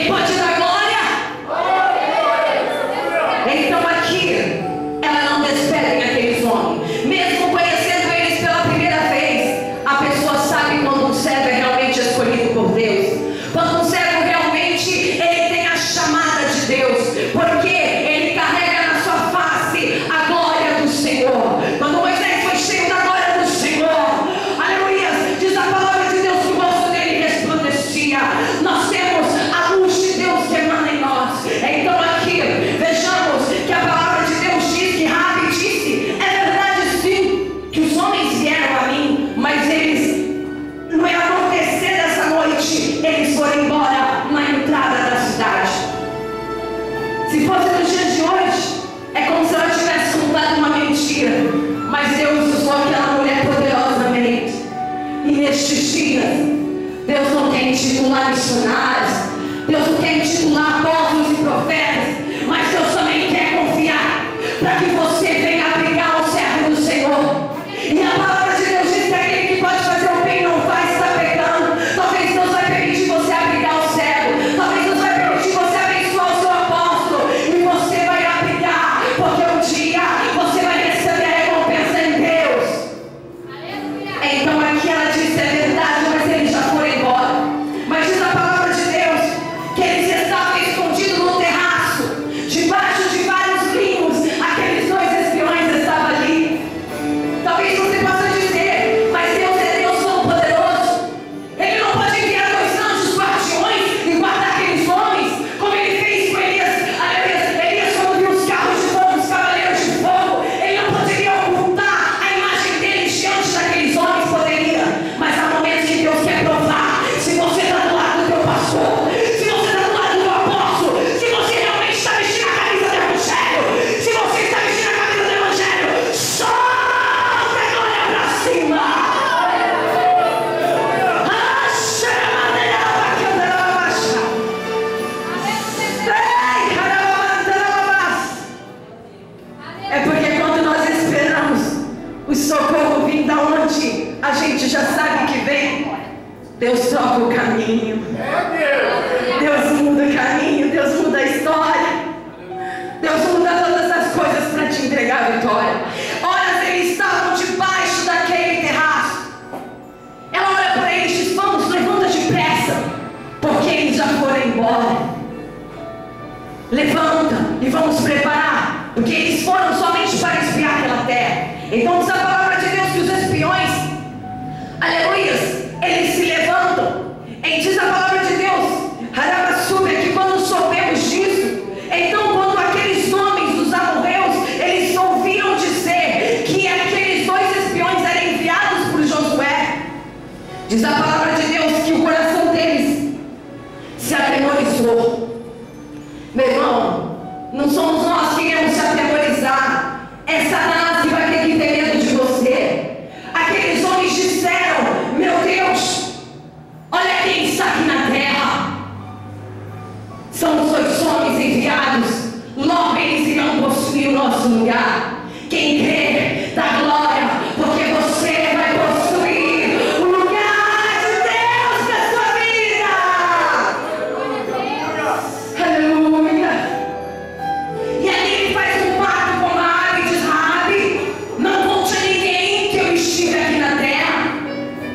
Quem pode dar glória? Então aqui, ela não despede aqueles homens. Mesmo conhecendo eles pela primeira vez, a pessoa sabe quando um servo é realmente escolhido por Deus. Quando um servo realmente ele tem a chamada de Deus, porque ele carrega na sua face a glória do Senhor. Quando Moisés foi cheio da glória do Senhor, aleluia, diz a palavra de Deus que o rosto dele resplandecia. Nós temos a luz de Deus que emana em nós. Então aqui, vejamos que a palavra de Deus diz que Rabi disse: é verdade sim, que os homens vieram a mim, mas eles, no acontecer dessa noite, eles foram embora na entrada da cidade. Se fosse no dia de hoje, é como se ela tivesse contado uma mentira, mas Deus usou aquela mulher poderosamente. E nestes dias, Deus não quer intitular missionários, Deus não quer intitular apóstolos e profetas, mas Deus também quer confiar para que você venha abrigar o servo do Senhor. E a palavra de Deus diz que aquele que pode fazer o bem não faz, está pecando. Talvez Deus vai permitir você abrigar o servo, talvez Deus vai permitir você abençoar o seu apóstolo, e você vai abrigar, porque um dia você vai receber a recompensa em Deus. Então aqui ela disse: é verdade, mas eles já foram embora. Mas diz a palavra de Deus que eles estavam escondidos no terraço, debaixo de vários linhos. Aqueles dois espiões estavam ali. Talvez você possa dizer: mas Deus é Deus todo-poderoso, Ele não pode enviar dois anjos guardiões e guardar aqueles homens, como Ele fez com Elias. Elias, quando viu os carros de fogo, os cavaleiros de fogo, Ele não poderia ocultar a imagem deles diante daqueles homens. Poderia, mas há momentos que Deus quer provar se você está do lado do teu pastor, se você está do lado do apóstolo, se você realmente está vestindo a camisa do Evangelho. Se você está vestindo a camisa do Evangelho, solta a glória para cima. É porque quando nós esperamos o socorro vir da onde a gente já sabe que vem, Deus troca o caminho, Deus muda o caminho, Deus muda a história, Deus muda todas as coisas para te entregar a vitória. Ora, eles estavam debaixo daquele terraço. Ela olha para eles e diz: vamos, levanta depressa, porque eles já foram embora. Levanta e vamos preparar, porque eles foram somente para espiar aquela terra. Então diz a palavra de Deus que os espiões, aleluias, eles se levantam. E diz a palavra de Deus, Harabassuba, que quando soubemos disso, então quando aqueles homens dos amorreus, eles ouviram dizer que aqueles dois espiões eram enviados por Josué, diz a palavra de Deus que o coração deles se atemorizou. Meu irmão, não somos nós que iremos se atemorizar, é Satanás que vai ter que ter medo de você. Aqueles homens disseram: meu Deus, olha quem está aqui na terra. São os dois homens enviados, logo eles irão possuir o nosso lugar. Quem crê, dá glória, porque você vai possuir o lugar de Deus na sua vida. Aleluia. E ali ele faz um pacto com Rabi e diz: Rabi, não conte a ninguém que eu estive aqui na terra,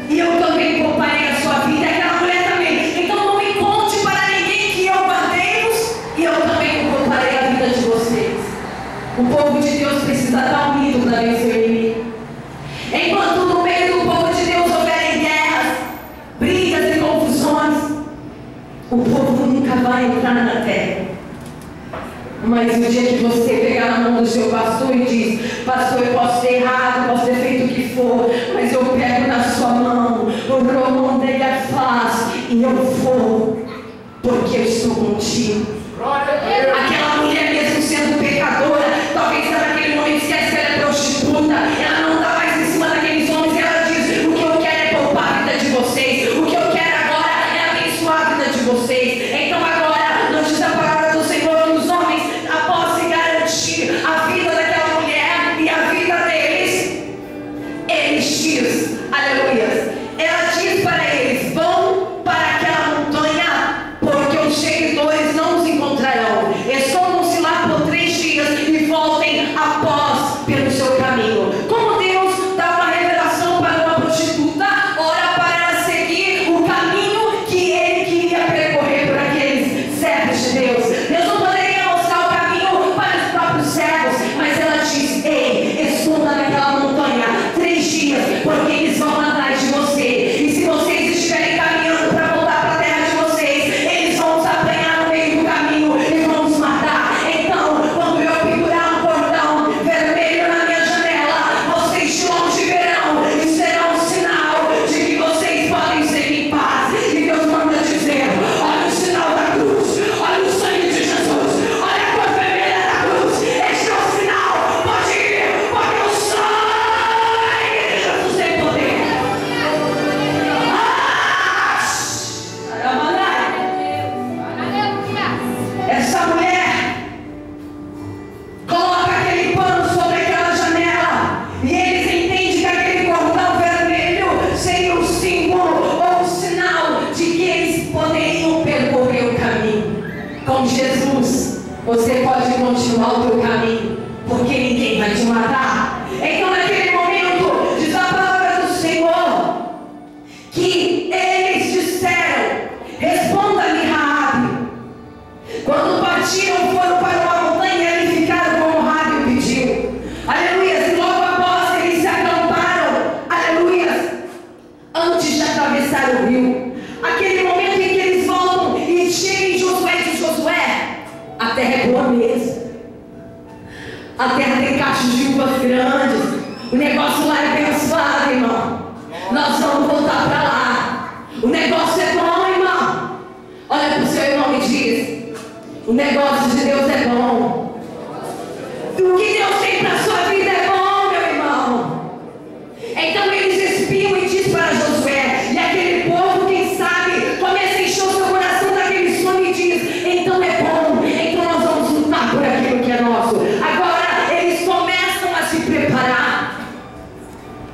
e eu também pouparei a sua vida. Aquela mulher também. Então não me conte para ninguém que eu guardei-vos, e eu também pouparei a vida de vocês. O povo de Deus precisa estar unido para vencer o inimigo. Enquanto no meio do povo de Deus houverem guerras, brigas e confusões, o povo nunca vai entrar na terra. Mas no dia que você pegar na mão do seu pastor e diz: pastor, eu posso ter errado, posso ter feito o que for, mas eu pego na sua mão, o romão dele é fácil, e eu vou, porque eu estou contigo. Aquela mulher, mesmo sendo pecadora, talvez ela naquele momento esquece que ela é prostituta, ela não está mais em cima daqueles homens, e ela diz: o que eu quero é poupar a vida de vocês, o que eu quero agora é abençoar a vida de vocês. Então agora, não diz a palavra do Senhor que os homens, após se garantir a vida daquela mulher e a vida deles, eles diz, aleluia, ela diz para eles: vão para aquela montanha, porque os seguidores Jesus, você pode continuar o teu caminho, porque ninguém vai te matar. Então naquele momento, diz a palavra do Senhor, que eles disseram: responda-me, Raabe. Quando partiram, foram para uma montanha e ali ficaram como Raabe pediu. Aleluia. E logo após eles se acamparam, aleluia, antes de atravessar o rio. Aquele momento em que eles voltam e chegam em Josué, diz Josué: a terra é boa mesmo. A terra tem cachos de uvas grandes. O negócio lá é abençoado, irmão. Nós vamos voltar para lá. O negócio é bom, irmão. Olha para o seu irmão e diz: o negócio de Deus é bom. O que Deus tem para a sua vida é bom, meu irmão. Então eles espiam e diz para Josué, e aquele povo, quem sabe, começa a encher o seu coração daquele sonho e diz: então é bom, então nós vamos lutar por aquilo que é nosso. Agora eles começam a se preparar,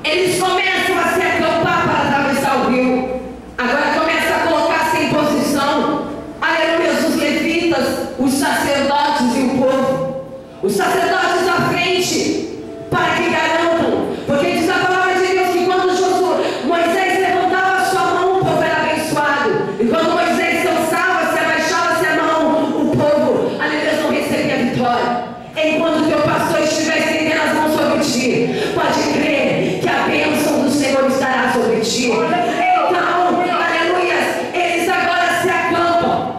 eles começam a se acampar para atravessar o rio. Agora começa a colocar-se em posição, aleluia, os levitas, os sacerdotes e o povo. Os sacerdotes à frente, para que garantam, porque diz a palavra de Deus que quando Moisés levantava a sua mão, o povo era abençoado, e quando Moisés cansava, se abaixava-se a mão, o povo, aleluia, não recebia a vitória. Enquanto o teu pastor estiver estendendo as mãos sobre ti, pode crer que a bênção do Senhor estará sobre ti. Então, aleluia, eles agora se acampam.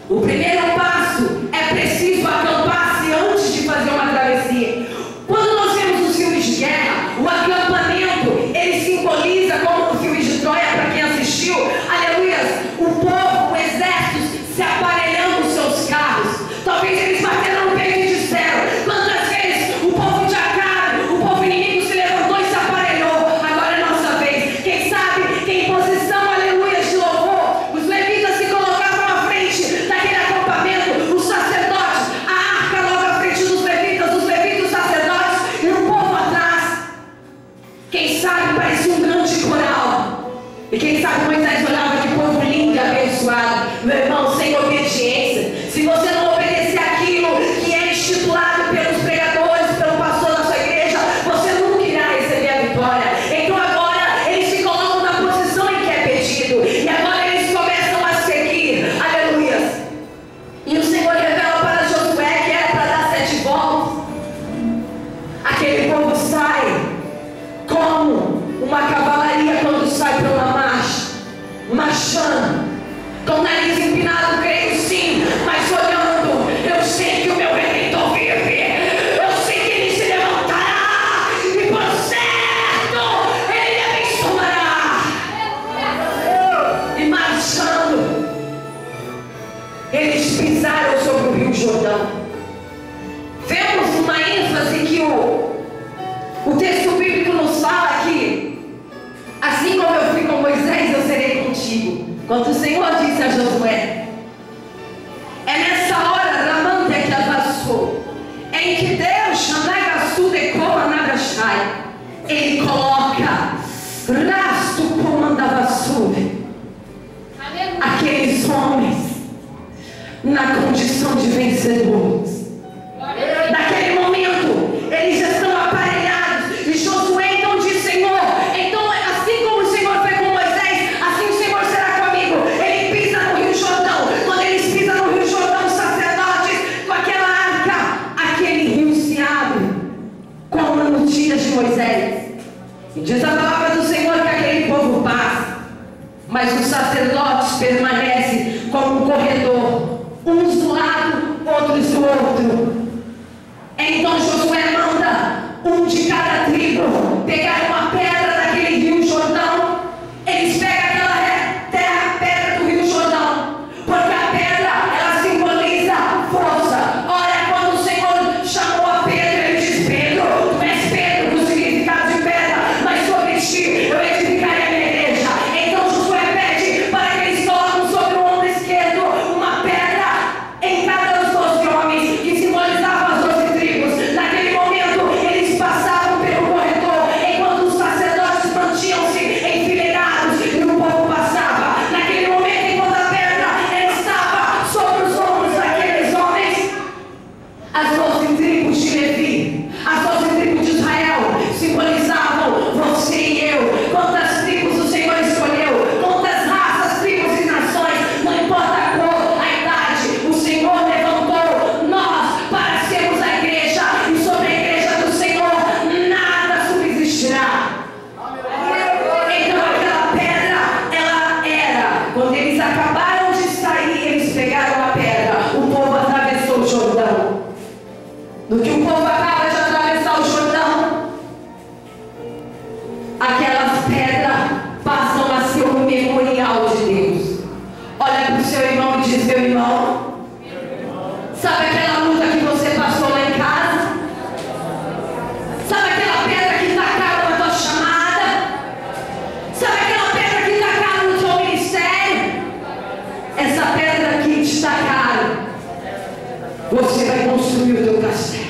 O primeiro passo é preciso acampar-se antes de fazer uma travessia. Quando nós vemos os filmes de guerra, o acampamento, ele simboliza, como no filme de Troia, para quem assistiu, aleluia, o povo, o exército se aparelhando os seus carros. Talvez eles bateram no peito e disseram: quantas vezes o povo de Acabe, o povo inimigo se levantou e se aparelhou, agora é nossa vez. Quem sabe que em posição, aleluia, de louvor, os levitas se colocavam à frente daquele acampamento, os sacerdotes, a arca logo à frente dos levitas, os levitas, os sacerdotes e o povo atrás. Quem sabe parecia um grande coral. E quem sabe Moisés olhava: que povo lindo e abençoado. Meu irmão, sem obediência, se você não obedecer aquilo que é estipulado pelos pregadores, pelo pastor da sua igreja, você nunca irá receber a vitória. Então agora eles se colocam na posição em que é pedido, e agora eles começam a seguir, aleluia. E o Senhor revela para Josué que era para dar 7 voltas. Aquele povo sai como uma cavalaria quando sai para uma marcha, marchando, com o nariz empinado, creio sim, mas olhando: eu sei que o meu Redentor vive, eu sei que ele se levantará, e por certo ele me abençoará. E marchando, eles pisaram sobre o Rio Jordão. Vemos uma ênfase que o texto bíblico nos fala que, assim como eu fui com Moisés, eu serei contigo. Quando o Senhor disse a Josué, é nessa hora, Ramante que avassou, em que Deus, Xanagasu de Komanagashai, ele coloca Rasto Komandavasu, aqueles homens na condição de vencedores. Naquele momento, eles já estão aparelhados, e Josué então diz: Senhor, então assim como o Senhor foi com Moisés, assim o Senhor será comigo. Ele pisa no Rio Jordão. Quando eles pisam no Rio Jordão, os sacerdotes, com aquela arca, aquele rio se abre, como nos dias de Moisés. E diz a palavra do Senhor que aquele povo passa, mas os sacerdotes permanecem como um corredor, uns do lado, outros do outro. Então Josué manda um de cada tribo pegar uma pedra daquele Rio Jordão. Eles pegam aquela pedra do Rio Jordão, porque a pedra, ela simboliza força. Olha, quando o Senhor chamou a Pedro, ele diz: Pedro, tu és Pedro, o significado de pedra, mas sobre ti eu edificarei a minha igreja. Então Josué pede para que eles coloquem sobre o ombro esquerdo uma pedra em cada dos 12 homens, que simbolizavam as 12 tribos. Naquele momento eles passavam pelo corredor, enquanto seu irmão e diz: meu irmão. Sabe aquela luta que você passou lá em casa? Sabe aquela pedra que tacaram na tua chamada? Sabe aquela pedra que tacaram no teu ministério? Essa pedra que te tacaram, você vai construir o teu castelo.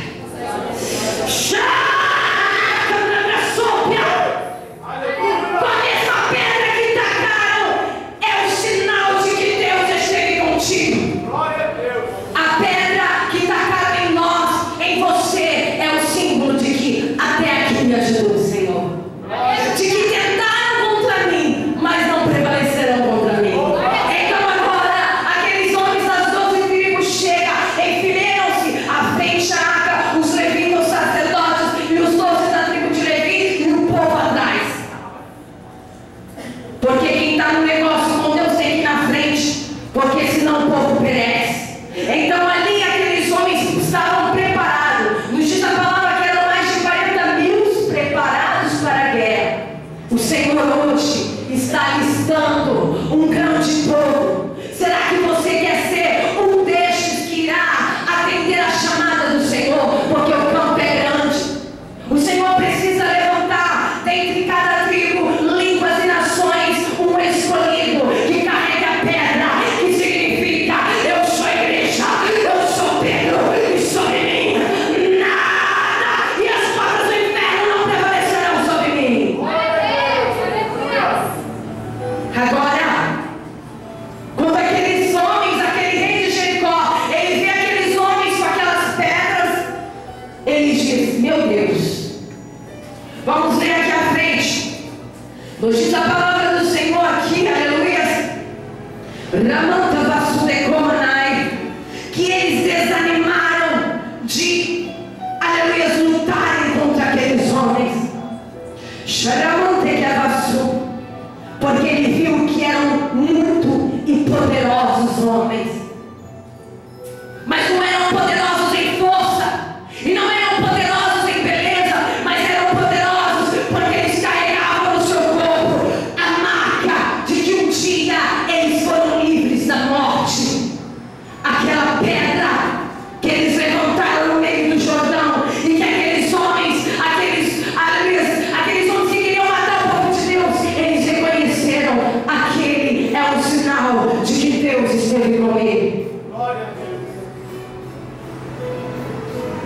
Um grande povo. Será que você quer ser um destes que irá atender a chamada do Senhor? Porque o campo é grande. O Senhor precisa levantar dentre cada tribo, línguas e nações um escolhido que carrega a pedra, que significa: eu sou a igreja, eu sou Pedro, e sobre mim nada, e as portas do inferno não prevalecerão sobre mim. Agora, meu Deus, vamos ler aqui à frente. Nos diz a palavra do Senhor aqui, aleluia. Ramanta Vasudecomanai, que eles desanimaram de, aleluia, lutarem contra aqueles homens. Xaramantecavasu, porque ele viu que eram muito e poderosos homens, mas não eram poderosos em força, e não eram poderosos em beleza, mas eram poderosos porque eles carregavam no seu corpo a marca de que um dia eles foram livres da morte. Aquela pedra que eles levantaram no meio do Jordão, e que aqueles homens, aqueles homens que queriam matar o povo de Deus, eles reconheceram: aquele é um sinal de que Deus esteve com ele.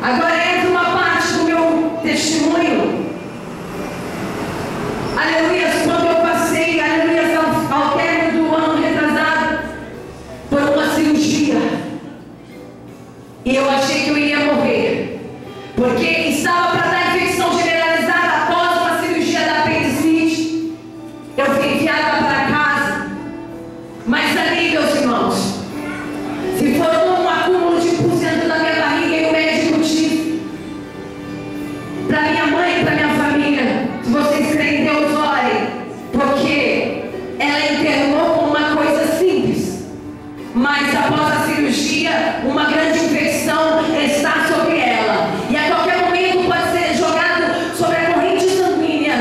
Agora entra uma parte do meu testemunho. Aleluia, quando eu passei, aleluia, ao término do ano retrasado, por uma cirurgia, e eu achei que eu iria morrer, porque estava para dar infecção generalizada após uma cirurgia da apendicite. Eu fui enviada para casa, mas ali, meus irmãos, se formou um acúmulo de pus dentro da minha barriga, e o médico disse para minha mãe e para minha família: se vocês creem em Deus, orem, porque ela internou com uma coisa simples, mas após a cirurgia, uma grande infecção está sobre ela, e a qualquer momento pode ser jogado sobre a corrente sanguínea,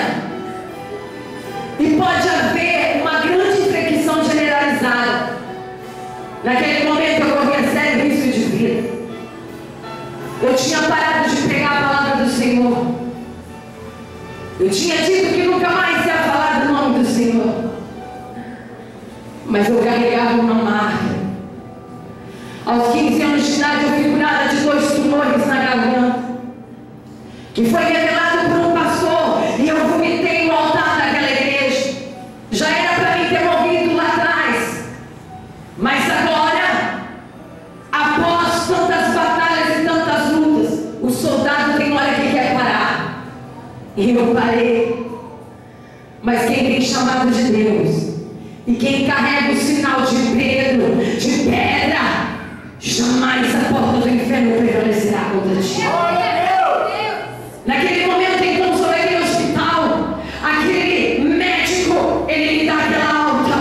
e pode haver uma grande infecção generalizada. Naquele momento eu corria sério risco de vida. Eu tinha parado de pregar a palavra do Senhor. Eu tinha dito que nunca mais ia falar do nome do Senhor. Mas eu carregava uma marca. Aos 15 anos de idade eu fui curada de 2 tumores na garganta, que foi revelado por um pastor, e eu vomitei no altar daquela igreja. Já era para mim ter morrido lá atrás, mas agora, após tantas batalhas e tantas lutas, o soldado tem hora que quer parar, e eu parei. Mas quem tem chamado de Deus, e quem carrega o sinal de Pedro, de pedra, jamais a porta do inferno prevalecerá contra ti. Naquele momento, então, sobre aquele hospital, aquele médico, ele me dá aquela alta.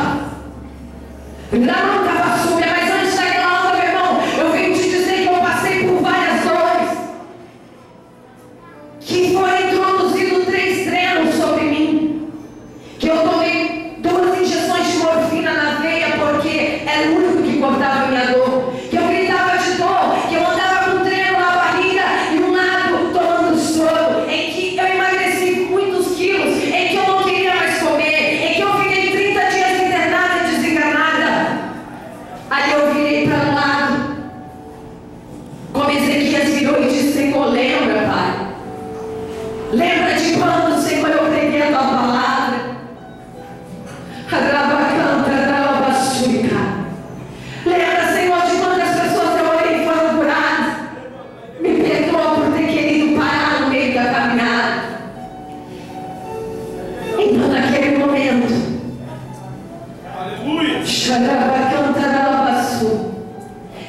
Não estava súbia, mas antes daquela alta, meu irmão, eu venho te dizer que eu passei por várias dores, que foram introduzidos 3 drenos sobre mim, que eu tomei 2 injeções de morfina na veia, porque era o único que Senhor, lembra, Pai. Lembra de quando, Senhor, eu preguei a tua palavra. Lembra, Senhor, de quantas pessoas eu orei e foram curadas. Me perdoa por ter querido parar no meio da caminhada. Então, naquele momento,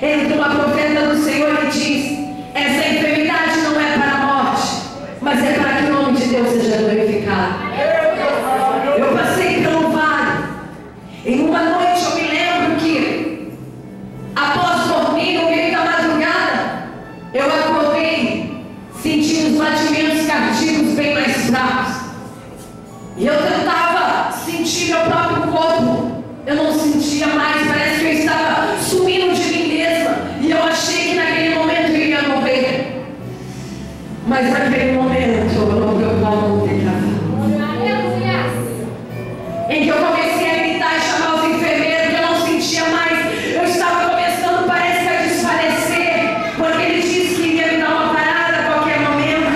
entra uma profeta do Senhor e diz: essa enfermidade não é para a morte, mas é para que o nome de Deus seja glorificado. Eu passei pelo vale. Em uma noite eu me lembro que, após dormir no meio da madrugada, eu acordei sentindo os batimentos cardíacos bem mais fracos. E eu tentava sentir meu próprio corpo. Eu não sentia mais, parece que eu estava sumindo de mim mesma. E eu achei que naquele momento eu ia morrer. Mas naquele momento eu não em que eu comecei a gritar e chamar os enfermeiros, que eu não sentia mais. Eu estava começando, parece que a desfalecer, porque ele disse que iria me dar uma parada a qualquer momento.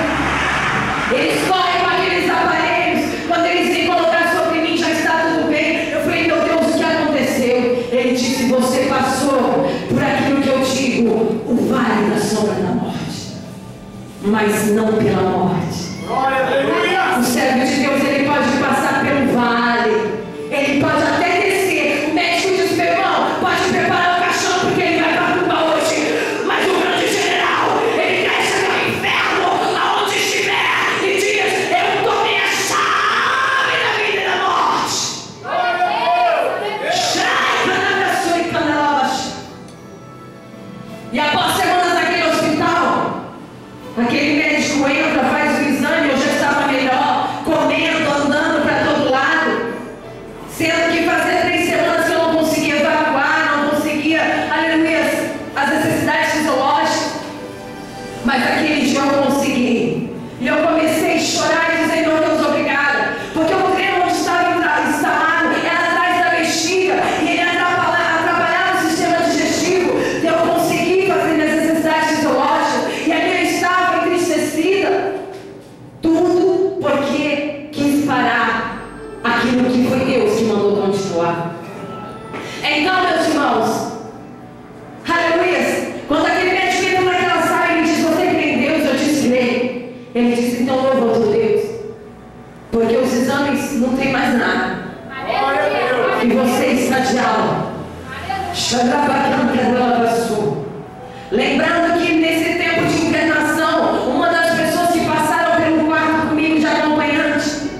Eles correm com aqueles aparelhos, quando eles vêm colocar sobre mim, já está tudo bem. Eu falei: meu Deus, o que aconteceu? Ele disse: você passou por aquilo que eu digo, o vale da sombra da morte, mas não pela morte. O servo de Deus, ele pode passar pelo vale, ele pode até descer. O médico diz: meu irmão, pode preparar o caixão porque ele vai para a tumba hoje. Mas o grande general, ele desce no inferno, aonde estiver, e diz: eu tomei a chave da vida e da morte. E após semanas naquele hospital, aquele médico entra, faz o exame, eu já estava melhor, comendo, andando para todo lado. Sendo que fazia 3 semanas que eu não conseguia evacuar, não conseguia, aleluia, as necessidades fisiológicas. Mas aquele dia eu consegui. E eu comecei a chorar e dizer: meu Deus, obrigada. Porque o dreno onde estava instalado era atrás da bexiga e ele atrapalhava o sistema digestivo. Eu consegui fazer minhas necessidades fisiológicas e ali eu estava entristecida. Tudo porque quis parar aquilo que foi Deus que mandou continuar. Então, meus irmãos, aleluia, quando aquele médico entrou naquela sala e me disse: você crê em Deus? Eu disse: creio. Ele disse: então louva o teu Deus, porque os exames não tem mais nada e você está de alma. Lembrando que nesse tempo de internação, uma das pessoas que passaram pelo quarto comigo de acompanhante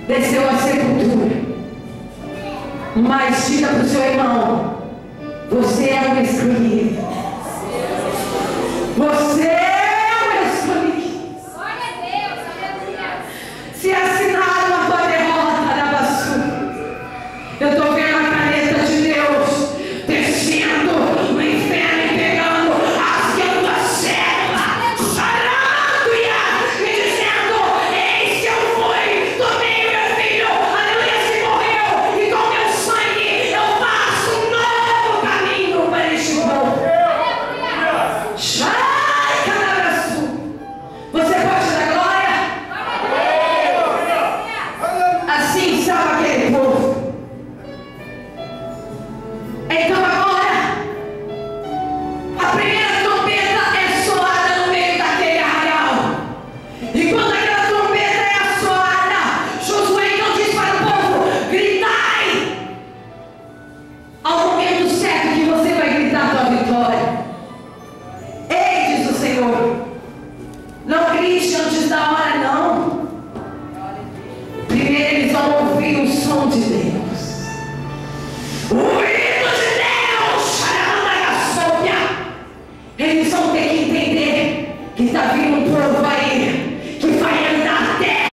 desceu à sepultura. Mas diga para o seu irmão: você é uma escritura.